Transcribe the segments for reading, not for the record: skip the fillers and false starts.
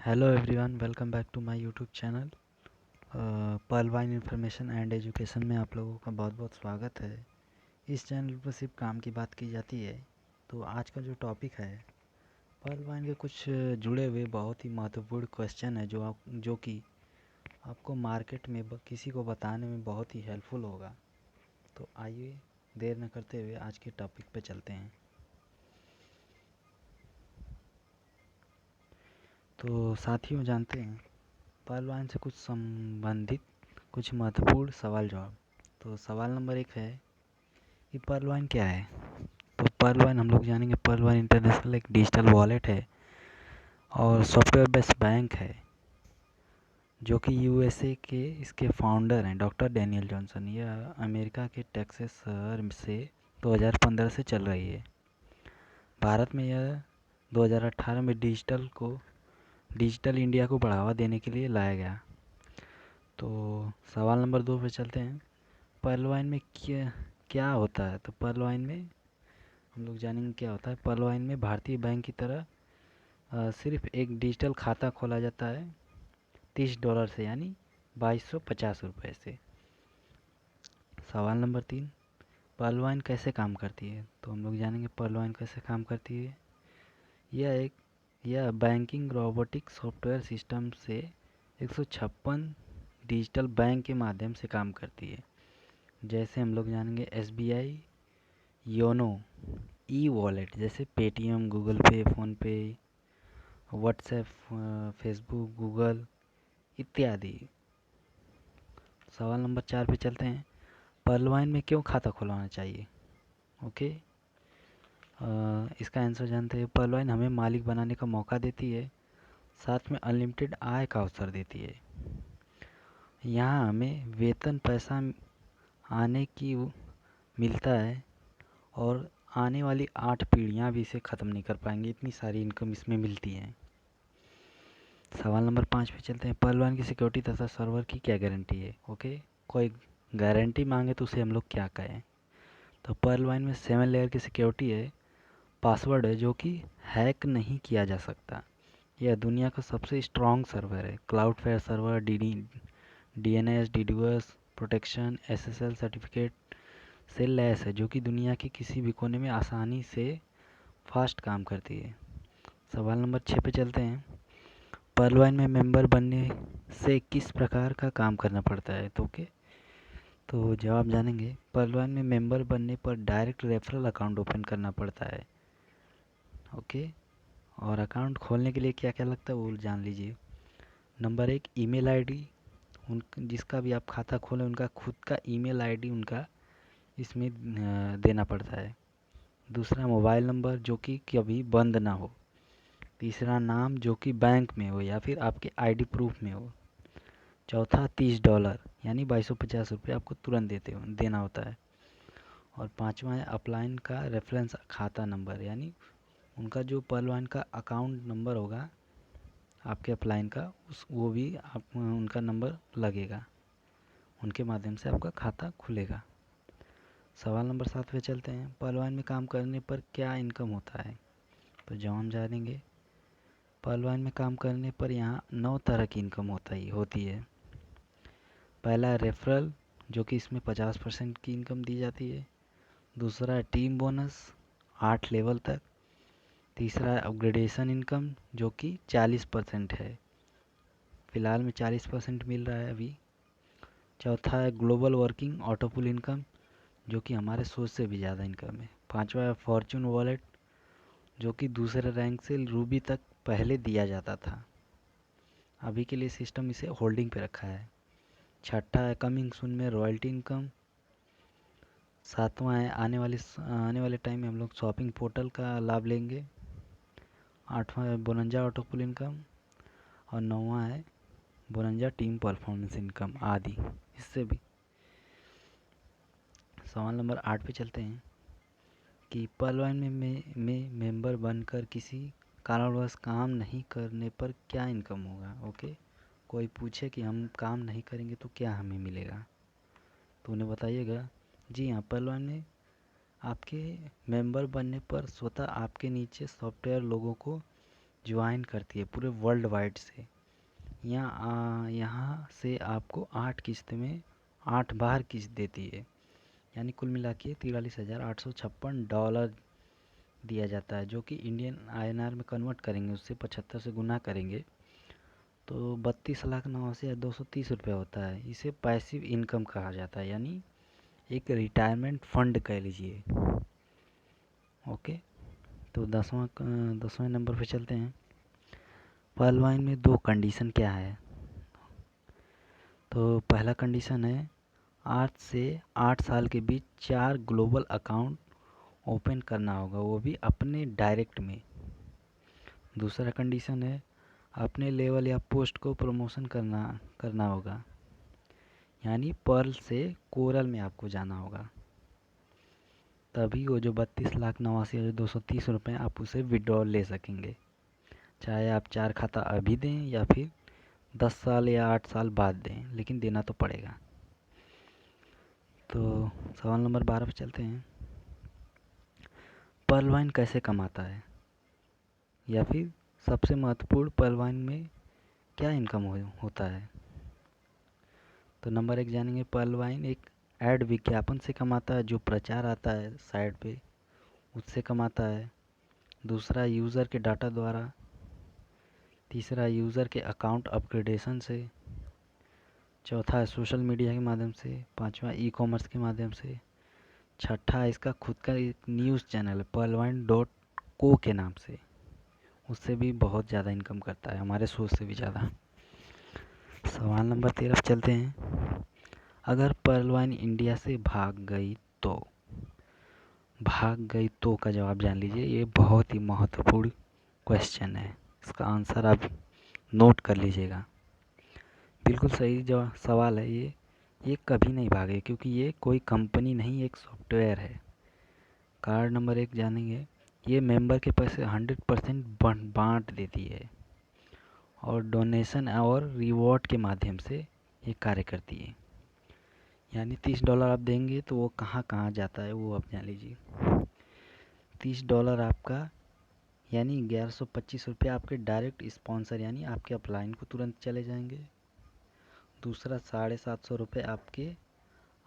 Hello everyone, welcome back to my YouTube channel pearl wine information and education में आप लोगों का बहुत बहुत स्वागत है। इस चैनल पर सिर्फ काम की बात की जाती है। तो आज का जो टॉपिक है, पर्ल वाइन के कुछ जुड़े हुए बहुत ही महत्वपूर्ण क्वेश्चन है जो कि आपको मार्केट में किसी को बताने में बहुत ही हेल्पफुल होगा। तो आइए देर न करते हुए आज के टॉपिक पे चलते हैं। तो साथियों, जानते हैं पर्ल वाइन से कुछ संबंधित कुछ महत्वपूर्ण सवाल जवाब। तो सवाल नंबर 1 है कि पर्ल वाइन क्या है। तो पर्ल वाइन हम लोग जानेंगे, पर्ल वाइन इंटरनेशनल एक डिजिटल वॉलेट है और सॉफ्टवेयर बेस्ड बैंक है जो कि यूएसए के इसके फाउंडर हैं डॉक्टर डैनियल जॉनसन। यह अमेरिका के टेक्सास शहर से 2015 से चल रही है। भारत में यह 2018 में डिजिटल इंडिया को बढ़ावा देने के लिए लाया गया। तो सवाल नंबर 2 पे चलते हैं। पर्ल वाइन में क्या क्या होता है। तो पर्ल वाइन में हम लोग जानेंगे क्या होता है। पर्ल वाइन में भारतीय बैंक की तरह सिर्फ एक डिजिटल खाता खोला जाता है $30 से, यानी 2250 रुपये से। सवाल नंबर 3, पर्ल वाइन कैसे काम करती है। तो हम लोग जानेंगे पर्ल वाइन कैसे काम करती है। यह बैंकिंग रोबोटिक सॉफ्टवेयर सिस्टम से 156 डिजिटल बैंक के माध्यम से काम करती है। जैसे हम लोग जानेंगे एसबीआई योनो, ई वॉलेट जैसे पेटीएम, गूगल पे, फ़ोनपे, व्हाट्सएप, फेसबुक, गूगल इत्यादि। सवाल नंबर 4 पे चलते हैं। पर्ल वाइन में क्यों खाता खुलवाना चाहिए। ओके, इसका आंसर जानते हैं। पर्ल वाइन हमें मालिक बनाने का मौका देती है, साथ में अनलिमिटेड आय का अवसर देती है। यहाँ हमें वेतन पैसा आने की मिलता है और आने वाली 8 पीढ़ियाँ भी इसे ख़त्म नहीं कर पाएंगी, इतनी सारी इनकम इसमें मिलती है। सवाल नंबर 5 पे चलते हैं। पर्ल वाइन की सिक्योरिटी तथा सर्वर की क्या गारंटी है। ओके, कोई गारंटी मांगे तो उसे हम लोग क्या कहें। तो पर्ल वाइन में 7 लेयर की सिक्योरिटी है, पासवर्ड है जो कि हैक नहीं किया जा सकता। यह दुनिया का सबसे स्ट्रॉन्ग सर्वर है। Cloudflare server, DNS, DDoS protection, SSL certificate से लैस है, जो कि दुनिया के किसी भी कोने में आसानी से फास्ट काम करती है। सवाल नंबर 6 पे चलते हैं। पर्ल वाइन में मेंबर बनने से किस प्रकार का काम करना पड़ता है। तो जवाब जानेंगे। पर्ल वाइन में मेंबर बनने पर डायरेक्ट रेफरल अकाउंट ओपन करना पड़ता है। ओके, और अकाउंट खोलने के लिए क्या क्या लगता है वो जान लीजिए। Number 1, email ID. उन जिसका भी आप खाता खोलें उनका खुद का ईमेल आईडी उनका इसमें देना पड़ता है। दूसरा, मोबाइल नंबर जो कि कभी बंद ना हो। तीसरा, नाम जो कि बैंक में हो या फिर आपके आईडी प्रूफ में हो। चौथा, $30 यानी 2250 रुपये आपको तुरंत देना होता है। और पांचवा है अपलाइन का रेफरेंस खाता नंबर, यानी उनका जो पर्ल वाइन का अकाउंट नंबर होगा आपके अपलाइन का, वो भी आप उनका नंबर लगेगा, उनके माध्यम से आपका खाता खुलेगा। सवाल नंबर 7 पे चलते हैं। पर्ल वाइन में काम करने पर क्या इनकम होता है। तो जो हम जानेंगे, पर्ल वाइन में काम करने पर यहाँ 9 तरह की इनकम होती है। पहला, रेफरल, जो कि इसमें 50% की इनकम दी जाती है। दूसरा है टीम बोनस, 8 लेवल तक। तीसरा है अपग्रेडेशन इनकम, जो कि 40% है, फ़िलहाल में 40% मिल रहा है अभी। चौथा है ग्लोबल वर्किंग ऑटोपुल इनकम, जो कि हमारे सोच से भी ज़्यादा इनकम है। पांचवा है फॉर्चून वॉलेट, जो कि दूसरे रैंक से रूबी तक पहले दिया जाता था, अभी के लिए सिस्टम इसे होल्डिंग पे रखा है। छठा है कमिंग सून में रॉयल्टी इनकम। सातवां है आने वाले टाइम में हम लोग शॉपिंग पोर्टल का लाभ लेंगे। आठवां है बोनंजा ऑटोपुल इनकम। और नौवां है बोनंजा टीम परफॉर्मेंस इनकम आदि। इससे भी सवाल नंबर 8 पे चलते हैं कि पर्ल वाइन में मेंबर बनकर किसी कारणवश काम नहीं करने पर क्या इनकम होगा। ओके, कोई पूछे कि हम काम नहीं करेंगे तो क्या हमें मिलेगा, तो उन्हें बताइएगा। जी हाँ, पर्ल वाइन में आपके मेंबर बनने पर स्वतः आपके नीचे सॉफ्टवेयर लोगों को ज्वाइन करती है पूरे वर्ल्ड वाइड से। यहाँ से आपको 8 किस्त में 8 बार किस्त देती है, यानी कुल मिला के $43,856 दिया जाता है, जो कि इंडियन INR में कन्वर्ट करेंगे, उससे 75 से गुना करेंगे तो 32,89,230 रुपये होता है। इसे पैसिव इनकम कहा जाता है, यानी एक रिटायरमेंट फंड कह लीजिए। ओके, तो 10वें नंबर पे चलते हैं। पर्ल वाइन में 2 कंडीशन क्या है। तो पहला कंडीशन है 8 से 8 साल के बीच 4 ग्लोबल अकाउंट ओपन करना होगा, वो भी अपने डायरेक्ट में। दूसरा कंडीशन है अपने लेवल या पोस्ट को प्रमोशन करना होगा, यानी पर्ल से कोरल में आपको जाना होगा, तभी वो जो 32,89,230 आप उसे विड्रॉल ले सकेंगे, चाहे आप 4 खाता अभी दें या फिर 10 साल या 8 साल बाद दें, लेकिन देना तो पड़ेगा। तो सवाल नंबर 12 पे चलते हैं। पर्ल वाइन कैसे कमाता है, या फिर सबसे महत्वपूर्ण पर्ल वाइन में क्या इनकम होता है। तो नंबर 1 जानेंगे, पर्ल वाइन एक ऐड विज्ञापन से कमाता है, जो प्रचार आता है साइड पे उससे कमाता है। दूसरा यूज़र के डाटा द्वारा। तीसरा यूज़र के अकाउंट अपग्रेडेशन से। चौथा है सोशल मीडिया के माध्यम से। पांचवा ई-कॉमर्स के माध्यम से। छठा इसका खुद का एक न्यूज़ चैनल है pearlwine.co के नाम से, उससे भी बहुत ज़्यादा इनकम करता है, हमारे सोच से भी ज़्यादा। सवाल नंबर 13 पे चलते हैं। अगर पर्ल वाइन इंडिया से भाग गई तो का जवाब जान लीजिए। ये बहुत ही महत्वपूर्ण क्वेश्चन है, इसका आंसर आप नोट कर लीजिएगा। बिल्कुल सही जो सवाल है ये कभी नहीं भागे, क्योंकि ये कोई कंपनी नहीं, एक सॉफ्टवेयर है। कार्ड नंबर 1 जानेंगे, ये मेंबर के पैसे 100% बांट देती है और डोनेशन और रिवॉर्ड के माध्यम से ये कार्य करती है। यानी $30 आप देंगे तो वो कहाँ कहाँ जाता है वो आप जान लीजिए। $30 आपका यानी 1125 रुपये आपके डायरेक्ट स्पॉन्सर यानी आपके अपलाइन को तुरंत चले जाएंगे। दूसरा 750 रुपये आपके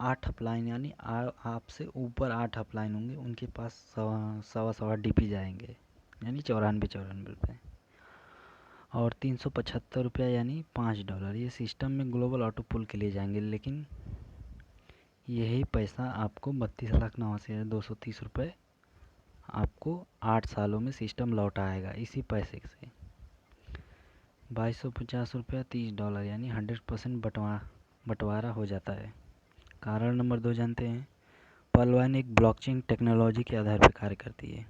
8 अपलाइन यानी आपसे ऊपर 8 अपलाइन होंगे, उनके पास सवा DP जाएंगे, यानी 94 रुपये। और 375 रुपया यानी $5 ये सिस्टम में ग्लोबल ऑटो पुल के लिए जाएंगे, लेकिन यही पैसा आपको 32,89,230 रुपये आपको 8 सालों में सिस्टम लौटाएगा। इसी पैसे से 2250 रुपया $30 यानी 100% बंटवारा हो जाता है। कारण नंबर 2 जानते हैं, पर्ल वाइन एक ब्लॉकचेन टेक्नोलॉजी के आधार पर कार्य करती है।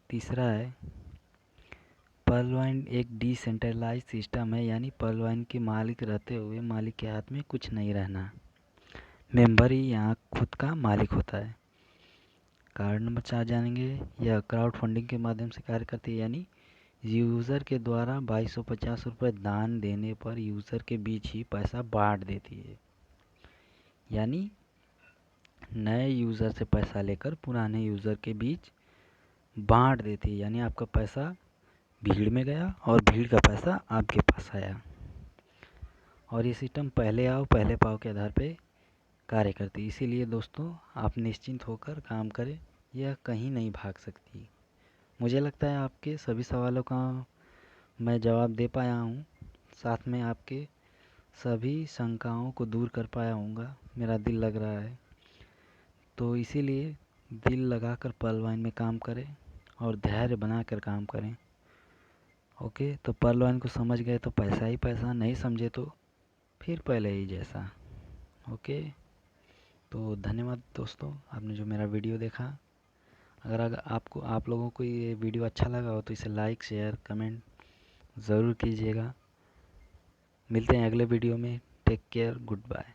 तीसरा है पर्ल वाइन एक डिसेंट्रलाइज सिस्टम है, यानी पर्ल वाइन के मालिक रहते हुए मालिक के हाथ में कुछ नहीं रहना, मेंबर ही यहाँ खुद का मालिक होता है। कारण नंबर 4 जानेंगे, यह क्राउड फंडिंग के माध्यम से कार्य करती है, यानी यूज़र के द्वारा 2250 रुपये दान देने पर यूज़र के बीच ही पैसा बांट देती है, यानी नए यूज़र से पैसा लेकर पुराने यूज़र के बीच बांट देती है, यानी आपका पैसा भीड़ में गया और भीड़ का पैसा आपके पास आया। और ये सिस्टम पहले आओ पहले पाओ के आधार पे कार्य करती है। इसीलिए दोस्तों आप निश्चिंत होकर काम करें, यह कहीं नहीं भाग सकती। मुझे लगता है आपके सभी सवालों का मैं जवाब दे पाया हूँ, साथ में आपके सभी शंकाओं को दूर कर पाया हूँगा, मेरा दिल लग रहा है। तो इसीलिए दिल लगाकर पर्ल वाइन में काम करें और धैर्य बनाकर काम करें। ओके, तो पर्ल वाइन को समझ गए तो पैसा ही पैसा, नहीं समझे तो फिर पहले ही जैसा। ओके, तो धन्यवाद दोस्तों, आपने जो मेरा वीडियो देखा। अगर आप लोगों को ये वीडियो अच्छा लगा हो तो इसे लाइक शेयर कमेंट ज़रूर कीजिएगा। मिलते हैं अगले वीडियो में। Take care, good bye.